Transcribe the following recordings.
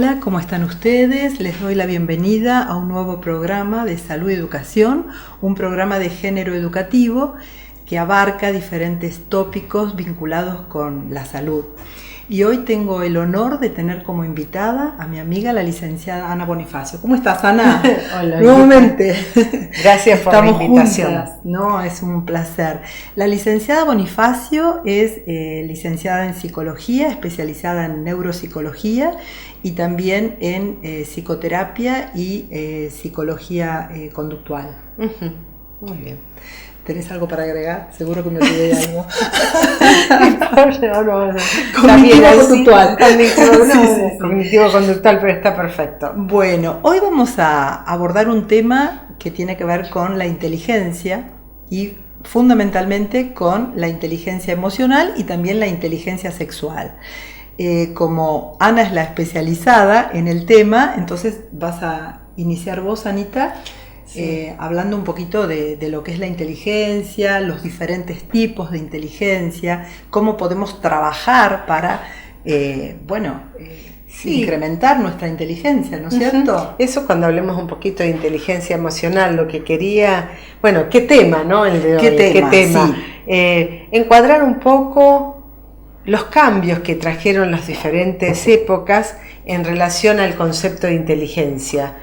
Hola, ¿cómo están ustedes? Les doy la bienvenida a un nuevo programa de Salud y Educación, un programa de género educativo que abarca diferentes tópicos vinculados con la salud. Y hoy tengo el honor de tener como invitada a mi amiga, la licenciada Ana Bonifacio. ¿Cómo estás, Ana? Hola. Nuevamente. Gracias por la invitación. Juntas, ¿no? Es un placer. La licenciada Bonifacio es licenciada en psicología, especializada en neuropsicología y también en psicoterapia y psicología conductual. Muy bien. ¿Tenés algo para agregar? Seguro que me olvidé de algo. Cognitivo-conductual. Cognitivo-conductual, pero está perfecto. Bueno, hoy vamos a abordar un tema que tiene que ver con la inteligencia y fundamentalmente con la inteligencia emocional y también la inteligencia sexual. Como Ana es la especializada en el tema, entonces vas a iniciar vos, Anita. Sí. Hablando un poquito de lo que es la inteligencia, los diferentes tipos de inteligencia, cómo podemos trabajar para, sí, incrementar nuestra inteligencia, ¿no es cierto? Eso cuando hablemos un poquito de inteligencia emocional, lo que quería, bueno, ¿qué tema, no? El de hoy, ¿Qué tema? Sí. Encuadrar un poco los cambios que trajeron las diferentes épocas en relación al concepto de inteligencia.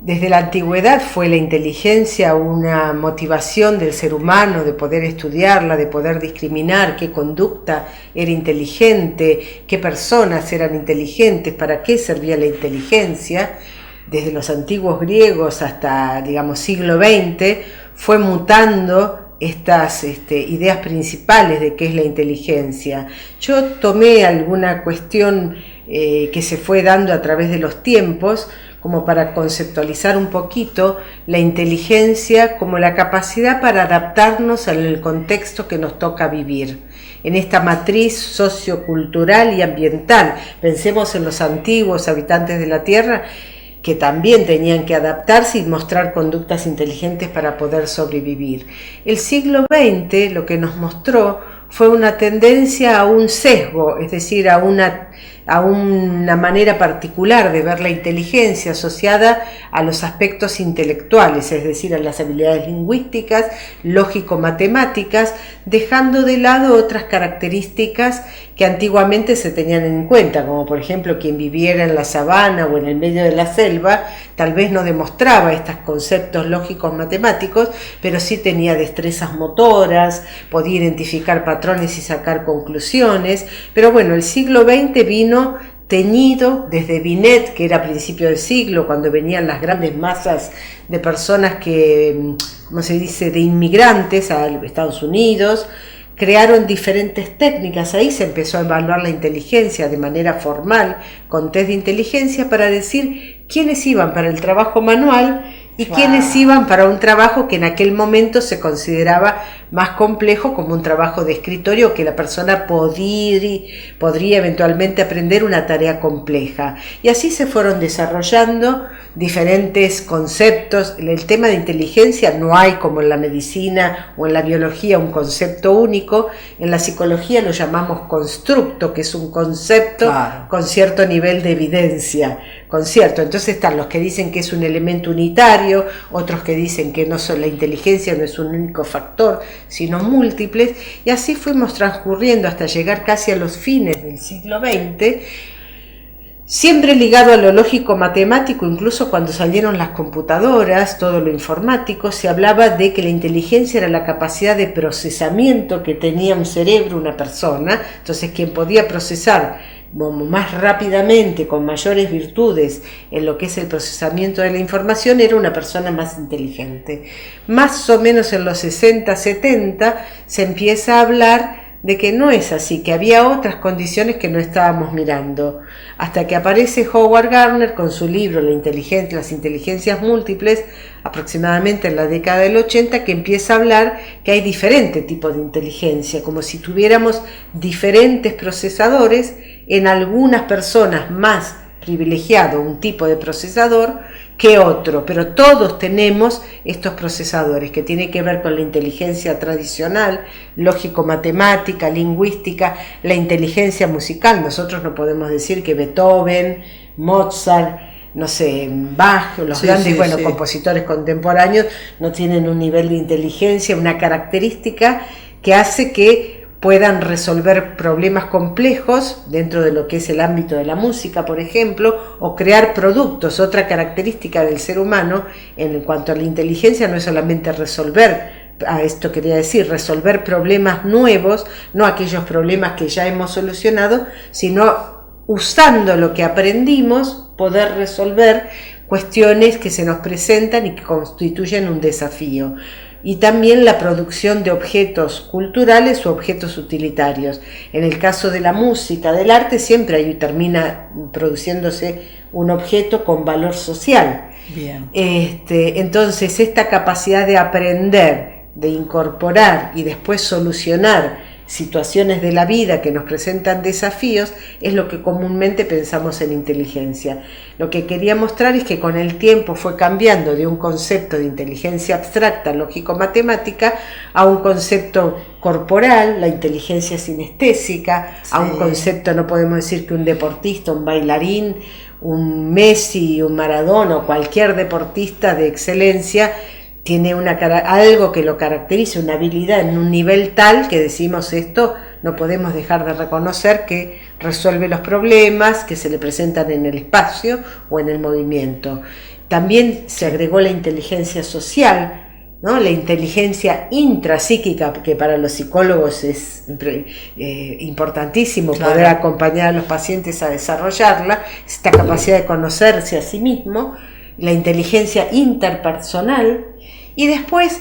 Desde la antigüedad fue la inteligencia una motivación del ser humano de poder estudiarla, de poder discriminar qué conducta era inteligente, qué personas eran inteligentes, para qué servía la inteligencia. Desde los antiguos griegos hasta, digamos, siglo XX fue mutando estas ideas principales de qué es la inteligencia. Yo tomé alguna cuestión que se fue dando a través de los tiempos, como para conceptualizar un poquito la inteligencia como la capacidad para adaptarnos al contexto que nos toca vivir. En esta matriz sociocultural y ambiental, pensemos en los antiguos habitantes de la Tierra, que también tenían que adaptarse y mostrar conductas inteligentes para poder sobrevivir. El siglo XX lo que nos mostró fue una tendencia a un sesgo, es decir, a una manera particular de ver la inteligencia asociada a los aspectos intelectuales, es decir, a las habilidades lingüísticas, lógico-matemáticas, dejando de lado otras características que antiguamente se tenían en cuenta, como por ejemplo quien viviera en la sabana o en el medio de la selva, tal vez no demostraba estos conceptos lógicos matemáticos, pero sí tenía destrezas motoras, podía identificar patrones y sacar conclusiones. Pero bueno, el siglo XX vino teñido desde Binet, que era a principios del siglo, cuando venían las grandes masas de personas que, ¿cómo se dice?, de inmigrantes a Estados Unidos. Crearon diferentes técnicas, ahí se empezó a evaluar la inteligencia de manera formal, con test de inteligencia, para decir quiénes iban para el trabajo manual y quiénes iban para un trabajo que en aquel momento se consideraba más complejo, como un trabajo de escritorio, que la persona podría eventualmente aprender una tarea compleja. Y así se fueron desarrollando diferentes conceptos. El tema de inteligencia no hay, como en la medicina o en la biología, un concepto único. En la psicología lo llamamos constructo, que es un concepto con cierto nivel de evidencia. Entonces están los que dicen que es un elemento unitario, otros que dicen que la inteligencia no es un único factor, sino múltiples, y así fuimos transcurriendo hasta llegar casi a los fines del siglo XX, siempre ligado a lo lógico matemático. Incluso cuando salieron las computadoras, todo lo informático, se hablaba de que la inteligencia era la capacidad de procesamiento que tenía un cerebro, una persona. Entonces quien podía procesar más rápidamente, con mayores virtudes en lo que es el procesamiento de la información, era una persona más inteligente. Más o menos en los 60, 70 se empieza a hablar de que no es así, que había otras condiciones que no estábamos mirando, hasta que aparece Howard Gardner con su libro Las inteligencias múltiples, aproximadamente en la década del 80, que empieza a hablar que hay diferentes tipos de inteligencia, como si tuviéramos diferentes procesadores. En algunas personas más privilegiado un tipo de procesador que otro, pero todos tenemos estos procesadores que tienen que ver con la inteligencia tradicional, lógico-matemática, lingüística, la inteligencia musical. Nosotros no podemos decir que Beethoven, Mozart, no sé, Bach, los grandes compositores contemporáneos no tienen un nivel de inteligencia, una característica que hace que puedan resolver problemas complejos dentro de lo que es el ámbito de la música, por ejemplo, o crear productos. Otra característica del ser humano en cuanto a la inteligencia no es solamente resolver, esto quería decir, resolver problemas nuevos, no aquellos problemas que ya hemos solucionado, sino usando lo que aprendimos, poder resolver cuestiones que se nos presentan y que constituyen un desafío. Y también la producción de objetos culturales o objetos utilitarios. En el caso de la música, del arte, siempre ahí termina produciéndose un objeto con valor social. Bien. Entonces, esta capacidad de aprender, de incorporar y después solucionar situaciones de la vida que nos presentan desafíos, es lo que comúnmente pensamos en inteligencia. Lo que quería mostrar es que con el tiempo fue cambiando de un concepto de inteligencia abstracta, lógico-matemática, a un concepto corporal, la inteligencia sinestésica, a un concepto, no podemos decir que un deportista, un bailarín, un Messi, un Maradona o cualquier deportista de excelencia tiene algo que lo caracteriza, una habilidad en un nivel tal que decimos esto, no podemos dejar de reconocer que resuelve los problemas que se le presentan en el espacio o en el movimiento. También se agregó la inteligencia social, ¿no? La inteligencia intrapsíquica, que para los psicólogos es importantísimo poder acompañar a los pacientes a desarrollarla, esta capacidad de conocerse a sí mismo, la inteligencia interpersonal. Y después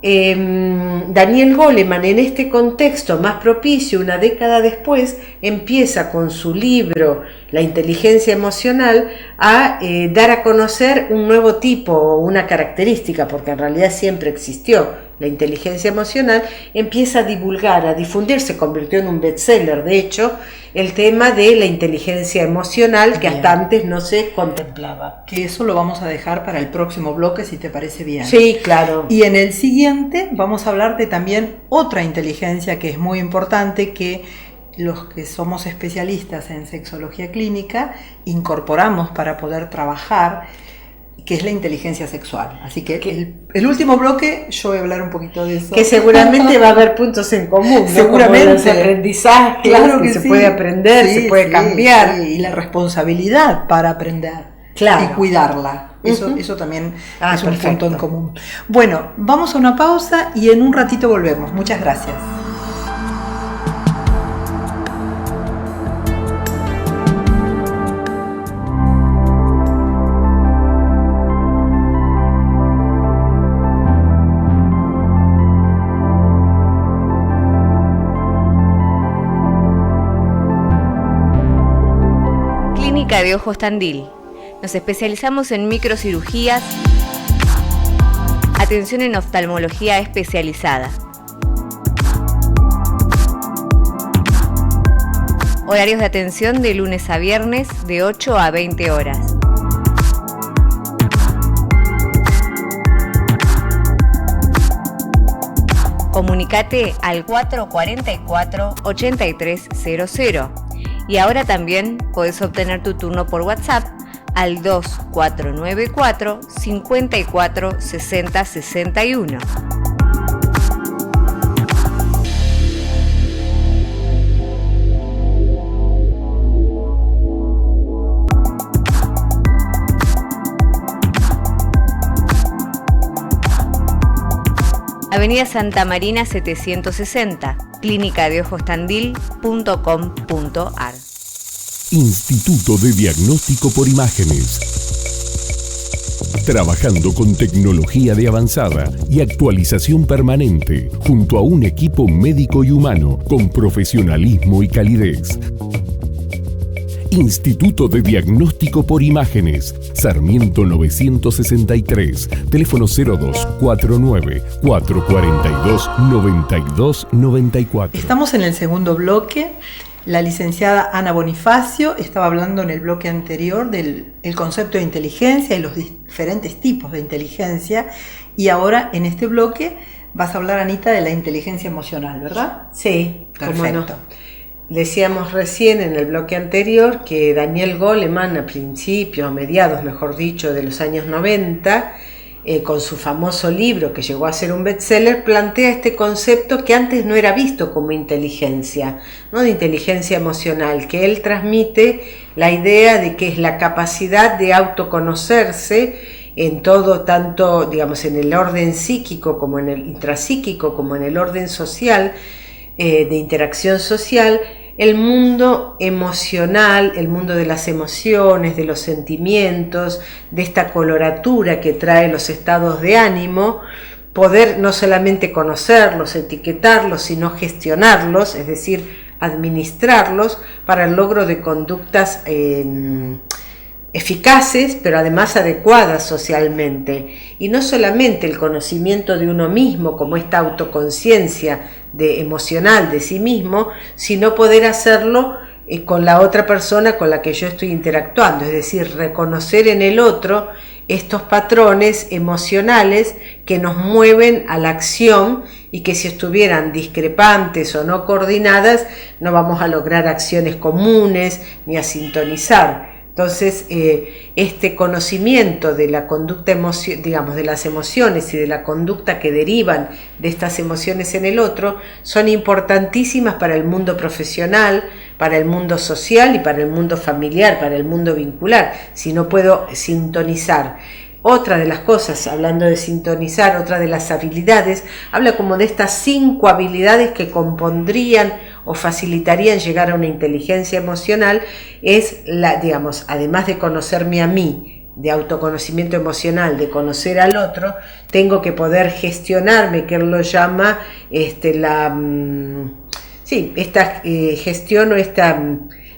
Daniel Goleman, en este contexto más propicio, una década después, empieza con su libro La inteligencia emocional a dar a conocer un nuevo tipo o una característica, porque en realidad siempre existió la inteligencia emocional. Empieza a divulgar, a difundir, se convirtió en un bestseller, de hecho, el tema de la inteligencia emocional que hasta antes no se contemplaba. Que eso lo vamos a dejar para el próximo bloque, si te parece bien. Sí, claro. Y en el siguiente vamos a hablar de también otra inteligencia que es muy importante, que los que somos especialistas en sexología clínica incorporamos para poder trabajar, que es la inteligencia sexual. Así que el último bloque yo voy a hablar un poquito de eso. Que seguramente va a haber puntos en común, ¿no? Seguramente. Como los aprendizajes, claro que se sí. puede aprender, se puede cambiar. Sí. Y la responsabilidad para aprender y cuidarla. Eso también es un punto en común. Bueno, vamos a una pausa y en un ratito volvemos. Muchas gracias. Clínica de Ojos Tandil. Nos especializamos en microcirugías, atención en oftalmología especializada. Horarios de atención de lunes a viernes de 8 a 20 horas. Comunicate al 444-8300. Y ahora también podés obtener tu turno por WhatsApp al 2494 54 60 61. Avenida Santa Marina 760, clínicadeojostandil.com.ar. Instituto de Diagnóstico por Imágenes. Trabajando con tecnología de avanzada y actualización permanente, junto a un equipo médico y humano con profesionalismo y calidez. Instituto de Diagnóstico por Imágenes, Sarmiento 963, teléfono 0249 442 9294. Estamos en el segundo bloque La licenciada Ana Bonifacio estaba hablando en el bloque anterior del concepto de inteligencia y los diferentes tipos de inteligencia, y ahora en este bloque vas a hablar, Anita, de la inteligencia emocional, ¿verdad? Sí, perfecto. No. Decíamos recién en el bloque anterior que Daniel Goleman, a principios, a mediados, mejor dicho, de los años 90, con su famoso libro que llegó a ser un bestseller, plantea este concepto que antes no era visto como inteligencia, ¿no? De inteligencia emocional, que él transmite la idea de que es la capacidad de autoconocerse en todo, tanto, digamos, en el orden psíquico como en el intrapsíquico, como en el orden social, de interacción social, el mundo emocional, el mundo de las emociones, de los sentimientos, de esta coloratura que trae los estados de ánimo, poder no solamente conocerlos, etiquetarlos, sino gestionarlos, es decir, administrarlos para el logro de conductas eficaces, pero además adecuadas socialmente. Y no solamente el conocimiento de uno mismo, como esta autoconciencia emocional de sí mismo, sino poder hacerlo con la otra persona con la que yo estoy interactuando, es decir, reconocer en el otro estos patrones emocionales que nos mueven a la acción y que si estuvieran discrepantes o no coordinadas, no vamos a lograr acciones comunes ni a sintonizar. Entonces, este conocimiento de la conducta, digamos, de las emociones y de la conducta que derivan de estas emociones en el otro, son importantísimas para el mundo profesional, para el mundo social y para el mundo familiar, para el mundo vincular, si no puedo sintonizar. Otra de las cosas, hablando de sintonizar, otra de las habilidades, habla como de estas 5 habilidades que compondrían o facilitarían llegar a una inteligencia emocional, es digamos, además de conocerme a mí, de autoconocimiento emocional, de conocer al otro, tengo que poder gestionarme, que él lo llama esta gestión o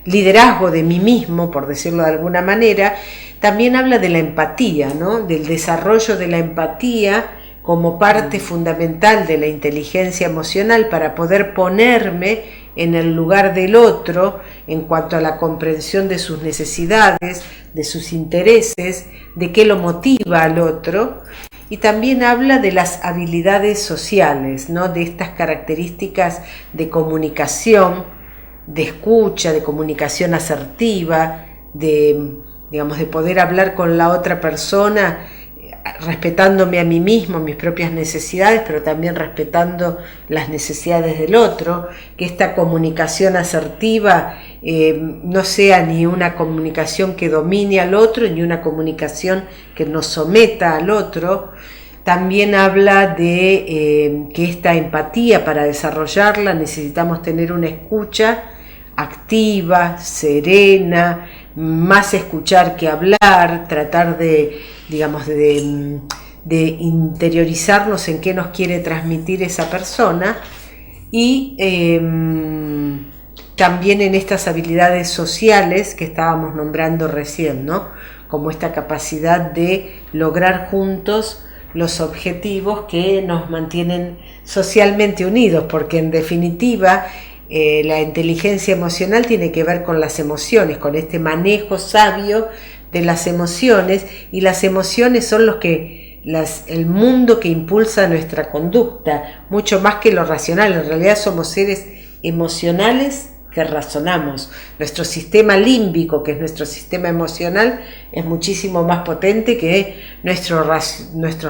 liderazgo de mí mismo, por decirlo de alguna manera. También habla de la empatía, ¿no? Del desarrollo de la empatía como parte fundamental de la inteligencia emocional para poder ponerme en el lugar del otro en cuanto a la comprensión de sus necesidades, de sus intereses, de qué lo motiva al otro. Y también habla de las habilidades sociales, ¿no? De estas características de comunicación, de escucha, de comunicación asertiva, de poder hablar con la otra persona respetándome a mí mismo, mis propias necesidades, pero también respetando las necesidades del otro, que esta comunicación asertiva no sea ni una comunicación que domine al otro, ni una comunicación que nos someta al otro. También habla de que esta empatía, para desarrollarla, necesitamos tener una escucha activa, serena, más escuchar que hablar, tratar de interiorizarnos en qué nos quiere transmitir esa persona, y también en estas habilidades sociales que estábamos nombrando recién, ¿no? Como esta capacidad de lograr juntos los objetivos que nos mantienen socialmente unidos, porque en definitiva la inteligencia emocional tiene que ver con las emociones, con este manejo sabio de las emociones, y las emociones son el mundo que impulsa nuestra conducta, mucho más que lo racional. En realidad somos seres emocionales que razonamos. Nuestro sistema límbico, que es nuestro sistema emocional, es muchísimo más potente que nuestros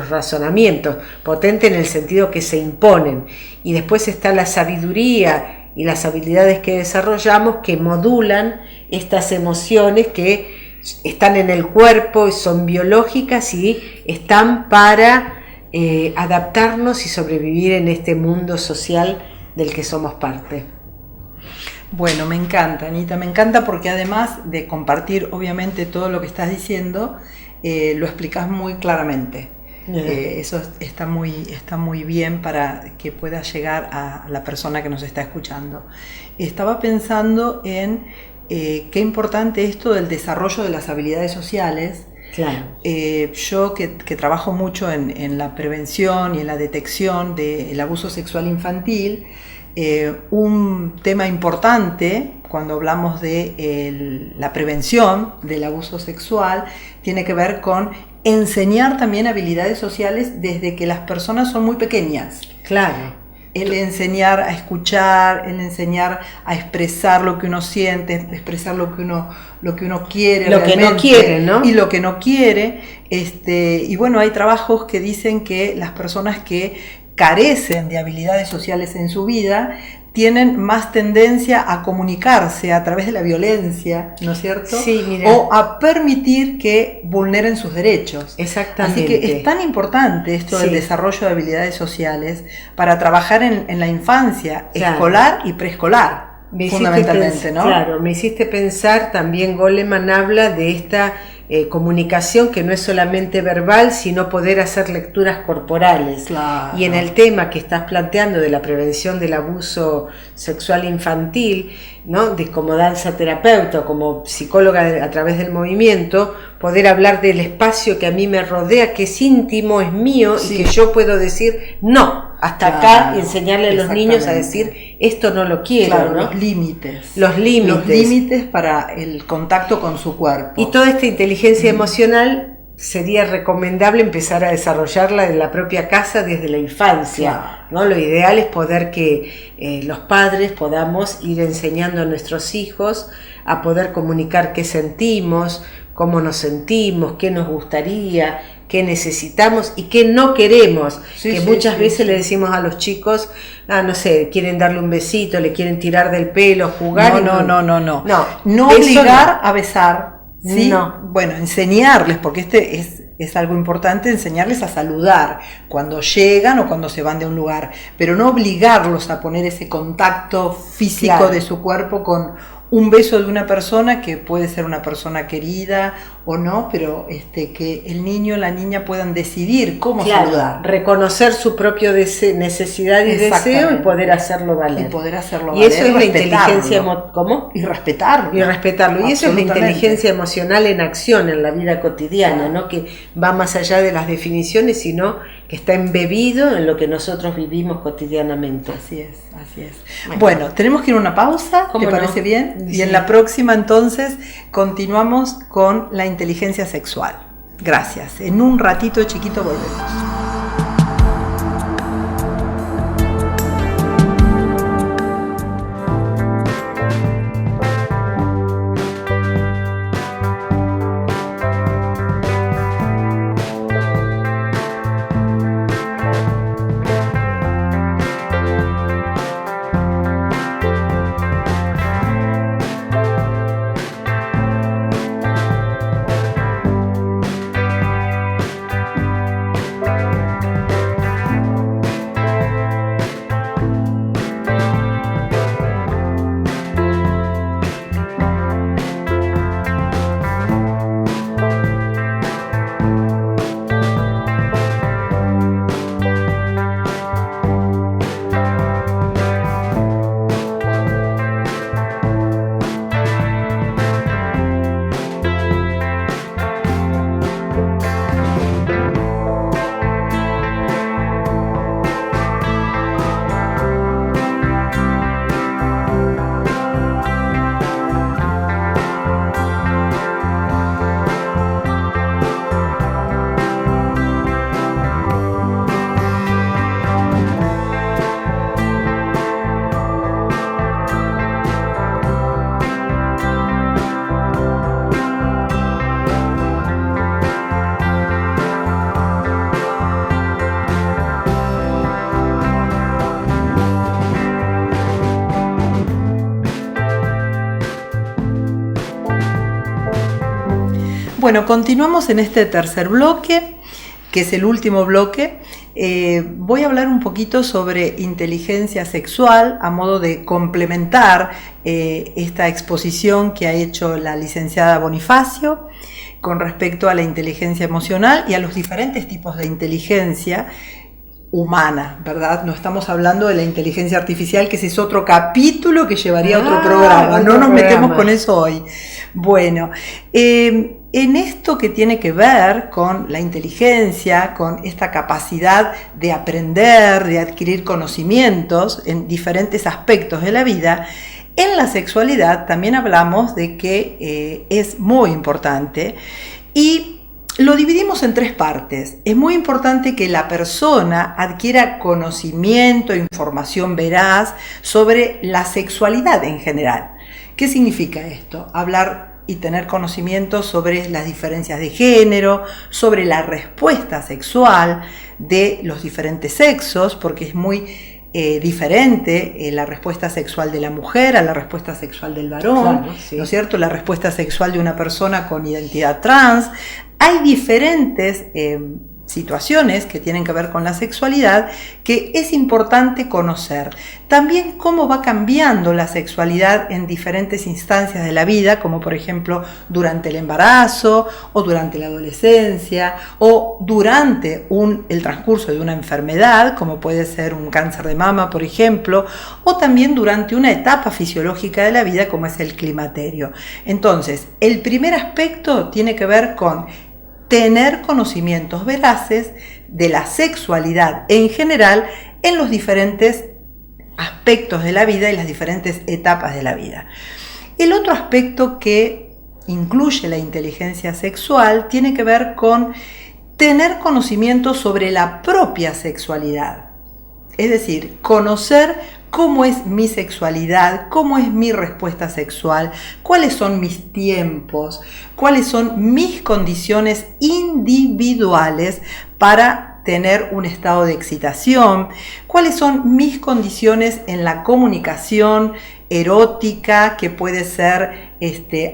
razonamientos, potente en el sentido que se imponen. Y después está la sabiduría y las habilidades que desarrollamos que modulan estas emociones que están en el cuerpo y son biológicas y están para adaptarnos y sobrevivir en este mundo social del que somos parte. Bueno, me encanta, Anita, me encanta porque además de compartir obviamente todo lo que estás diciendo, lo explicas muy claramente. Eso está muy bien para que pueda llegar a la persona que nos está escuchando. Estaba pensando en qué importante esto del desarrollo de las habilidades sociales. Claro. Yo que trabajo mucho en la prevención y en la detección del abuso sexual infantil, un tema importante cuando hablamos de la prevención del abuso sexual, tiene que ver con enseñar también habilidades sociales desde que las personas son muy pequeñas. Claro. El enseñar a escuchar, el enseñar a expresar lo que uno siente, expresar lo que uno quiere. Lo que no quiere, ¿no? Y lo que no quiere. Y bueno, hay trabajos que dicen que las personas que carecen de habilidades sociales en su vida tienen más tendencia a comunicarse a través de la violencia, ¿no es cierto? Sí, mira. O a permitir que vulneren sus derechos. Exactamente. Así que es tan importante esto del Sí. desarrollo de habilidades sociales para trabajar en la infancia, Claro. escolar y preescolar, fundamentalmente, ¿no? Claro, me hiciste pensar, también Goleman habla de esta comunicación que no es solamente verbal, sino poder hacer lecturas corporales. Claro. Y en el tema que estás planteando de la prevención del abuso sexual infantil, ¿no? De como danza terapeuta o como psicóloga a través del movimiento, poder hablar del espacio que a mí me rodea, que es íntimo, es mío, Sí. y que yo puedo decir no, hasta Claro, acá, y enseñarle a los niños a exactamente. decir esto no lo quiero, Claro, ¿no? los límites. Los límites. Los límites para el contacto con su cuerpo. Y toda esta inteligencia emocional sería recomendable empezar a desarrollarla en la propia casa desde la infancia, Claro. ¿no? Lo ideal es poder que los padres podamos ir enseñando a nuestros hijos a poder comunicar qué sentimos, cómo nos sentimos, qué nos gustaría, qué necesitamos y qué no queremos. Sí, que sí, muchas sí, veces sí. le decimos a los chicos, no sé, quieren darle un besito, le quieren tirar del pelo, jugar. No No, eso obligar a besar, ¿sí? No. Bueno, enseñarles, porque es algo importante, enseñarles a saludar cuando llegan o cuando se van de un lugar, pero no obligarlos a poner ese contacto físico Claro. de su cuerpo con un beso de una persona que puede ser una persona querida o no, pero que el niño o la niña puedan decidir cómo Claro, saludar. reconocer su propio necesidad y Exactamente. deseo y poder hacerlo valer. Y poder hacerlo Y eso valer, es la respetarlo. inteligencia ¿cómo? Y respetarlo. Y respetarlo. Y eso es la Absolutamente. inteligencia emocional en acción en la vida cotidiana, ¿no? Que va más allá de las definiciones, sino que está embebido en lo que nosotros vivimos cotidianamente. Así es, así es. Bueno, tenemos que ir a una pausa, ¿Cómo ¿te no? parece bien? Sí. Y en la próxima entonces continuamos con la inteligencia sexual. Gracias. En un ratito chiquito volvemos. Bueno, continuamos en este tercer bloque, que es el último bloque. Voy a hablar un poquito sobre inteligencia sexual a modo de complementar esta exposición que ha hecho la licenciada Bonifacio con respecto a la inteligencia emocional y a los diferentes tipos de inteligencia humana, ¿verdad? No estamos hablando de la inteligencia artificial, que ese es otro capítulo que llevaría a otro programa. No nos metemos con eso hoy. Bueno, en esto que tiene que ver con la inteligencia, con esta capacidad de aprender, de adquirir conocimientos en diferentes aspectos de la vida, En la sexualidad también hablamos de que es muy importante y lo dividimos en 3 partes. Es muy importante que la persona adquiera conocimiento, información veraz sobre la sexualidad en general. ¿Qué significa esto? Hablar y tener conocimiento sobre las diferencias de género, sobre la respuesta sexual de los diferentes sexos, porque es muy diferente la respuesta sexual de la mujer a la respuesta sexual del varón, claro, sí. ¿no es cierto? La respuesta sexual de una persona con identidad trans. Hay diferentes situaciones que tienen que ver con la sexualidad que es importante conocer. También cómo va cambiando la sexualidad en diferentes instancias de la vida, como por ejemplo durante el embarazo o durante la adolescencia o durante el transcurso de una enfermedad, como puede ser un cáncer de mama, por ejemplo, o también durante una etapa fisiológica de la vida, como es el climaterio. Entonces, el primer aspecto tiene que ver con tener conocimientos veraces de la sexualidad en general en los diferentes aspectos de la vida y las diferentes etapas de la vida. El otro aspecto que incluye la inteligencia sexual tiene que ver con tener conocimiento sobre la propia sexualidad. Es decir, conocer cómo es mi sexualidad, cómo es mi respuesta sexual, cuáles son mis tiempos, cuáles son mis condiciones individuales para tener un estado de excitación, cuáles son mis condiciones en la comunicación erótica, que puede ser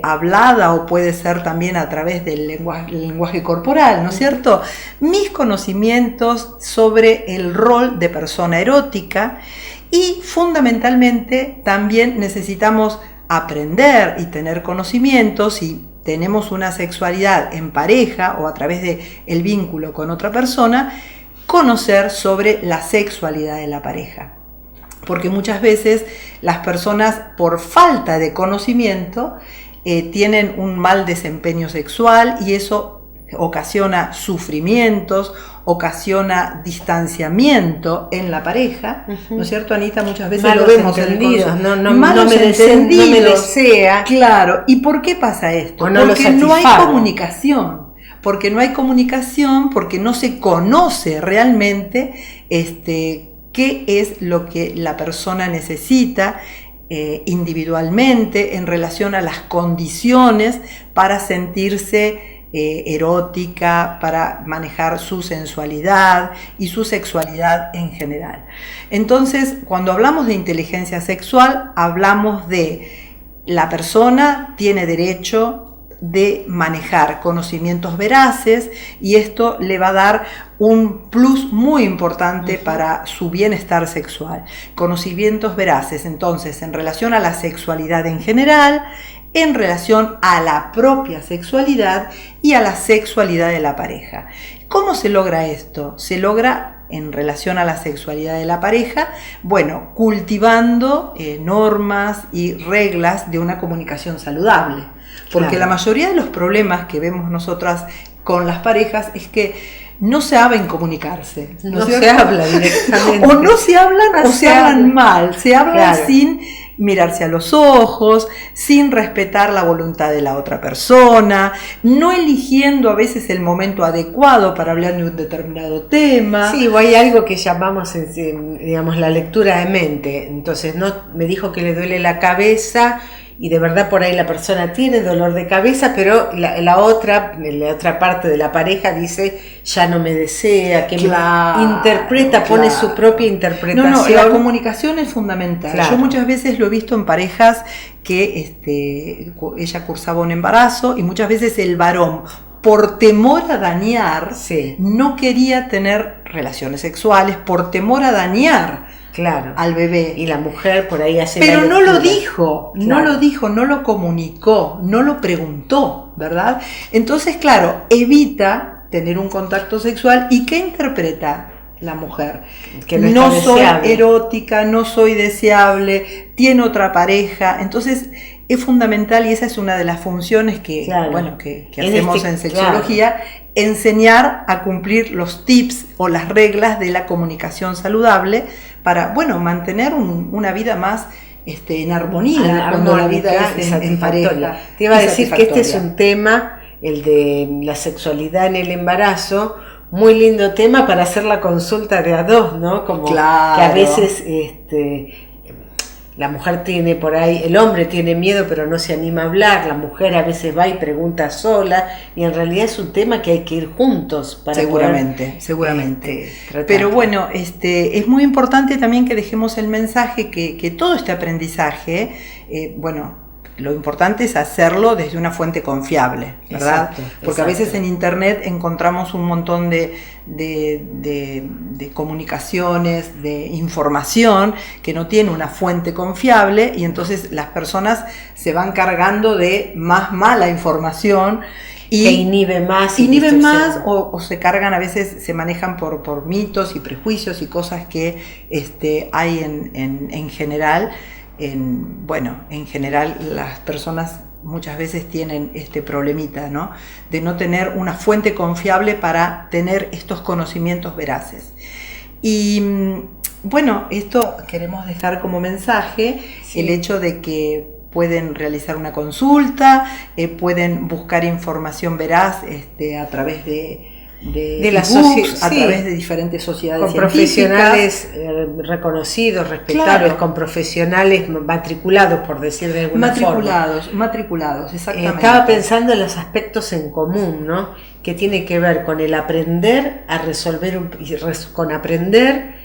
hablada o puede ser también a través del lenguaje corporal, ¿no es cierto? Mis conocimientos sobre el rol de persona erótica. Y fundamentalmente también necesitamos aprender y tener conocimientos si tenemos una sexualidad en pareja o a través del vínculo con otra persona, conocer sobre la sexualidad de la pareja. Porque muchas veces las personas, por falta de conocimiento, tienen un mal desempeño sexual y eso ocasiona sufrimientos, ocasiona distanciamiento en la pareja, ¿no es cierto, Anita? Muchas veces malos lo vemos entendidos, no me desea. Claro, ¿y por qué pasa esto? O no porque lo no hay satisfago. comunicación, porque no se conoce realmente qué es lo que la persona necesita individualmente en relación a las condiciones para sentirse erótica, para manejar su sensualidad y su sexualidad en general. Entonces, cuando hablamos de inteligencia sexual, hablamos de la persona tiene derecho de manejar conocimientos veraces y esto le va a dar un plus muy importante para su bienestar sexual. Conocimientos veraces, entonces, en relación a la sexualidad en general, en relación a la propia sexualidad y a la sexualidad de la pareja. ¿Cómo se logra esto? Se logra en relación a la sexualidad de la pareja, bueno, cultivando normas y reglas de una comunicación saludable. Porque Claro. la mayoría de los problemas que vemos nosotras con las parejas es que no saben comunicarse. No se habla directamente. O no se hablan o se hablan mal. Se hablan Claro. sin mirarse a los ojos, sin respetar la voluntad de la otra persona, no eligiendo a veces el momento adecuado para hablar de un determinado tema. Sí, o hay algo que llamamos, digamos, la lectura de mente. Entonces, no me dijo que le duele la cabeza y de verdad por ahí la persona tiene dolor de cabeza, pero la otra parte de la pareja dice, ya no me desea, que Claro, interpreta, pone claro. su propia interpretación. No, la comunicación es fundamental. Claro. Yo muchas veces lo he visto en parejas que ella cursaba un embarazo y muchas veces el varón, por temor a dañar, Sí. no quería tener relaciones sexuales, por temor a dañar Claro. al bebé. Y la mujer por ahí hace Pero la no lo lectura. dijo, Claro. no lo dijo, no lo comunicó, no lo preguntó, ¿verdad? Entonces, claro, evita tener un contacto sexual. ¿Y qué interpreta la mujer? Que no no está soy deseable. erótica, no soy deseable, tiene otra pareja. Entonces, es fundamental y esa es una de las funciones que, Claro. que En hacemos en este- sexología, enseñar a cumplir los tips o las reglas de la comunicación saludable para, mantener una vida más en armonía cuando la vida es en pareja. Te iba a decir que este es un tema, el de la sexualidad en el embarazo, muy lindo tema para hacer la consulta de a dos, ¿no? Como claro. Que a veces la mujer tiene por ahí, el hombre tiene miedo pero no se anima a hablar, la mujer a veces va y pregunta sola, y en realidad es un tema que hay que ir juntos para seguramente. tratar. Pero bueno, es muy importante también que dejemos el mensaje que todo este aprendizaje, lo importante es hacerlo desde una fuente confiable, ¿verdad? Porque a veces en internet encontramos un montón de comunicaciones, de información que no tiene una fuente confiable, y entonces las personas se van cargando de más mala información y que inhiben más o se cargan, a veces se manejan por mitos y prejuicios y cosas que hay en general. En general las personas muchas veces tienen este problemita, ¿no? De no tener una fuente confiable para tener estos conocimientos veraces. Y esto queremos dejar como mensaje, el hecho de que pueden realizar una consulta, pueden buscar información veraz a través de las books, a través de diferentes sociedades con científicas, profesionales reconocidos, respetables, claro, con profesionales matriculados, por decir de alguna forma. Matriculados, exactamente. Estaba pensando en los aspectos en común, ¿no? Que tiene que ver con el aprender a resolver, con aprender,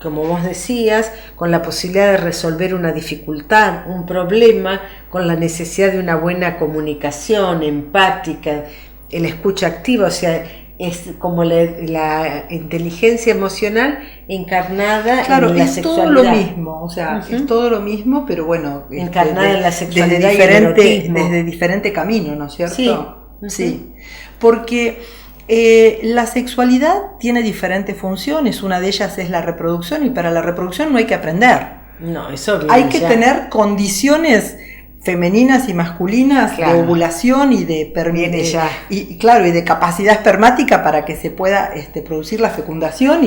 como vos decías, con la posibilidad de resolver una dificultad, un problema, con la necesidad de una buena comunicación empática, el escucha activa, o sea, es como la inteligencia emocional encarnada en la sexualidad. Todo lo mismo, es todo lo mismo, pero encarnada en la sexualidad desde diferente camino, ¿no es cierto? Sí. Porque la sexualidad tiene diferentes funciones, una de ellas es la reproducción, y para la reproducción no hay que aprender. No, eso bien, hay que tener condiciones femeninas y masculinas, claro, de ovulación y de de capacidad espermática para que se pueda producir la fecundación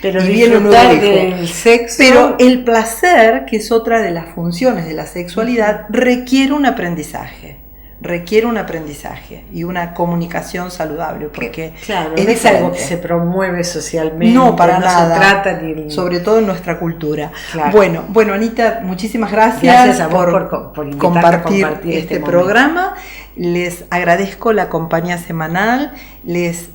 pero y viene un nuevo del sexo. Pero el placer, que es otra de las funciones de la sexualidad, requiere un aprendizaje y una comunicación saludable, porque es algo que se promueve socialmente, no para nada, se trata sobre todo en nuestra cultura. Claro. Bueno, Anita, muchísimas gracias a vos por compartir este programa. Les agradezco la compañía semanal. Les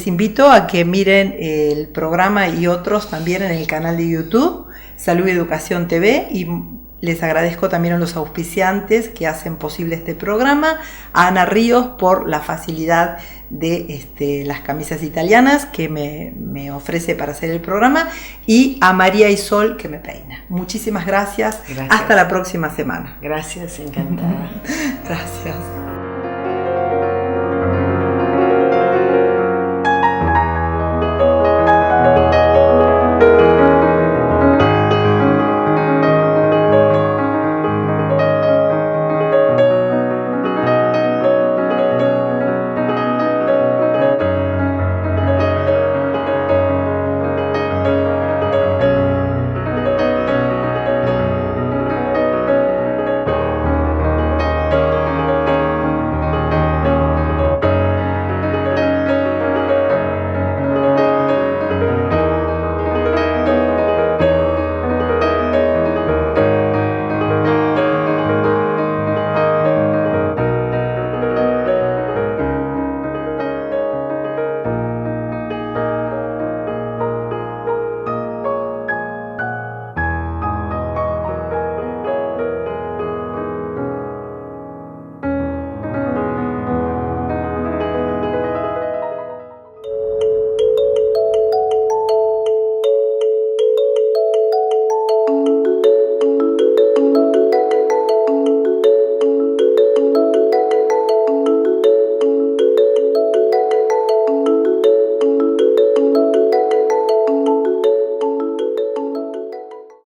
invito a que miren el programa y otros también en el canal de YouTube Salud y Educación TV, y les agradezco también a los auspiciantes que hacen posible este programa, a Ana Ríos por la facilidad de las camisas italianas que me ofrece para hacer el programa, y a María y Sol que me peina. Muchísimas gracias. Hasta la próxima semana. Gracias, encantada. Gracias.